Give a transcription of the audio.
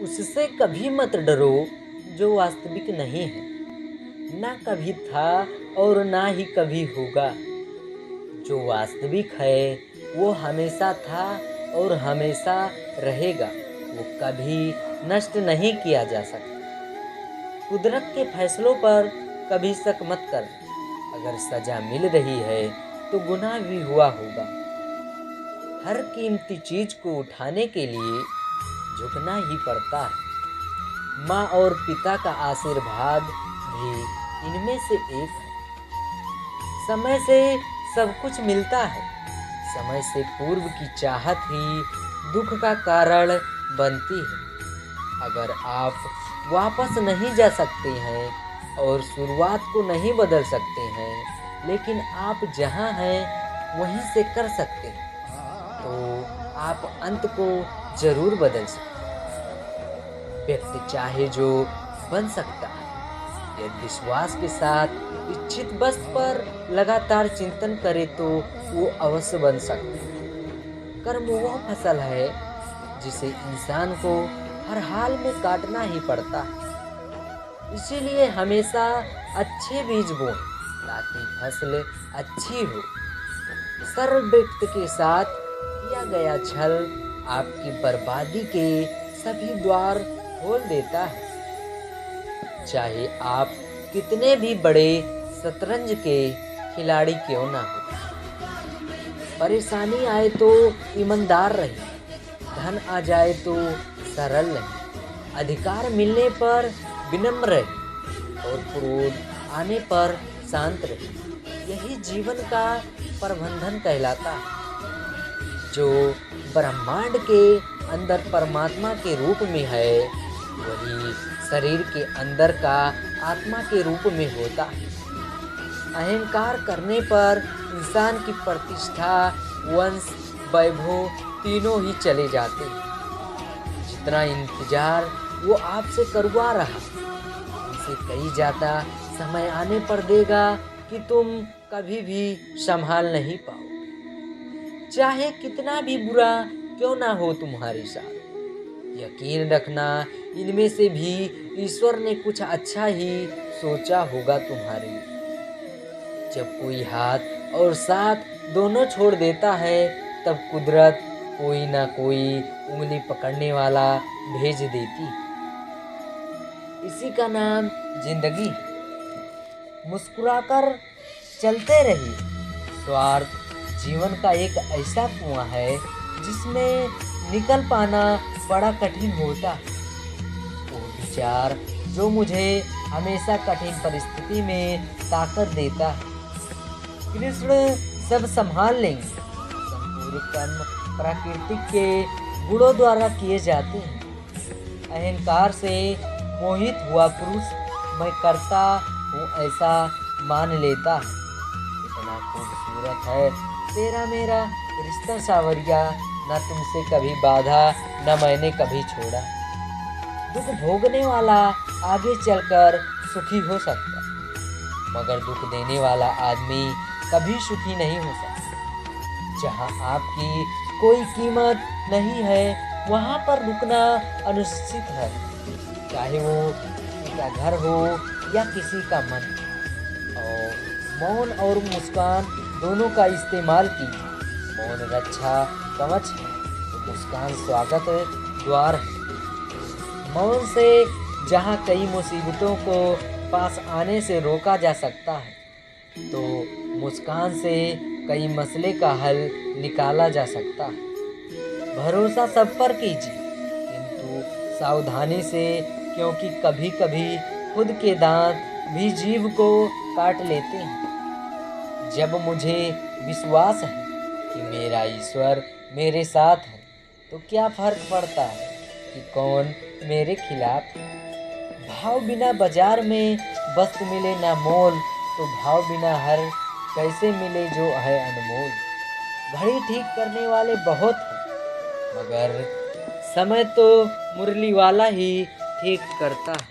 उससे कभी मत डरो जो वास्तविक नहीं है, ना कभी था और ना ही कभी होगा। जो वास्तविक है वो हमेशा था और हमेशा रहेगा, वो कभी नष्ट नहीं किया जा सकता। कुदरत के फैसलों पर कभी शक मत कर। अगर सजा मिल रही है तो गुनाह भी हुआ होगा। हर कीमती चीज को उठाने के लिए झुकना ही पड़ता है। माँ और पिता का आशीर्वाद भी इनमें से एक है। समय से सब कुछ मिलता है। समय से पूर्व की चाहत ही दुख का कारण बनती है। अगर आप वापस नहीं जा सकते हैं और शुरुआत को नहीं बदल सकते हैं, लेकिन आप जहाँ हैं वहीं से कर सकते हैं, तो आप अंत को जरूर बदल सकते हैं। व्यक्ति चाहे जो बन सकता है, यदि विश्वास के साथ इच्छित वस्तु पर लगातार चिंतन करे तो वो अवश्य बन सकता है। कर्म वह फसल है जिसे इंसान को हर हाल में काटना ही पड़ता है। इसीलिए हमेशा अच्छे बीज बोएं ताकि फसल अच्छी हो। सरल व्यक्ति के साथ किया गया छल आपकी बर्बादी के सभी द्वार खोल देता है। चाहे आप कितने भी बड़े शतरंज के खिलाड़ी क्यों ना हो। परेशानी आए तो ईमानदार रहिए, धन आ जाए तो सरल रहिए, अधिकार मिलने पर विनम्र रहिए और क्रोध आने पर शांत रहिए। यही जीवन का प्रबंधन कहलाता है। जो ब्रह्मांड के अंदर परमात्मा के रूप में है, वही शरीर के अंदर का आत्मा के रूप में होता है। अहंकार करने पर इंसान की प्रतिष्ठा, वंश, वैभव तीनों ही चले जाते हैं। जितना इंतजार वो आपसे करवा रहा, उनसे कहीं ज्यादा समय आने पर देगा कि तुम कभी भी संभाल नहीं पाओगे। चाहे कितना भी बुरा क्यों ना हो तुम्हारे साथ, यकीन रखना इनमें से भी ईश्वर ने कुछ अच्छा ही सोचा होगा तुम्हारे लिए। जब कोई हाथ और साथ दोनों छोड़ देता है, तब कुदरत कोई ना कोई उंगली पकड़ने वाला भेज देती है। इसी का नाम जिंदगी है। मुस्कुराकर चलते रहिए। स्वार्थ जीवन का एक ऐसा कुआं है जिसमें निकल पाना बड़ा कठिन होता है। वो विचार जो मुझे हमेशा कठिन परिस्थिति में ताकत देता है। कृष्ण सब संभाल लेंगे। संपूर्ण कर्म प्राकृतिक के गुणों द्वारा किए जाते हैं। अहंकार से मोहित हुआ पुरुष मैं करता हूँ ऐसा मान लेता है। इतना खूबसूरत है तेरा मेरा रिश्ता सावरिया, न तुमसे कभी बाधा न मैंने कभी छोड़ा। दुख भोगने वाला आगे चलकर सुखी हो सकता, मगर दुख देने वाला आदमी कभी सुखी नहीं हो सकता। जहाँ आपकी कोई कीमत नहीं है, वहाँ पर रुकना अनुचित है। चाहे वो किसी का घर हो या किसी का मन। और मौन और मुस्कान दोनों का इस्तेमाल कीजिए। मौन रक्षा कवच है तो मुस्कान स्वागत द्वार है। मौन से जहाँ कई मुसीबतों को पास आने से रोका जा सकता है, तो मुस्कान से कई मसले का हल निकाला जा सकता है। भरोसा सब पर कीजिए, किंतु सावधानी से, क्योंकि कभी कभी खुद के दांत भी जीभ को काट लेते हैं। जब मुझे विश्वास है कि मेरा ईश्वर मेरे साथ है, तो क्या फर्क पड़ता है कि कौन मेरे खिलाफ है। भाव बिना बाजार में वस्तु मिले ना मोल, तो भाव बिना हर कैसे मिले जो है अनमोल। घड़ी ठीक करने वाले बहुत हैं, मगर समय तो मुरली वाला ही ठीक करता है।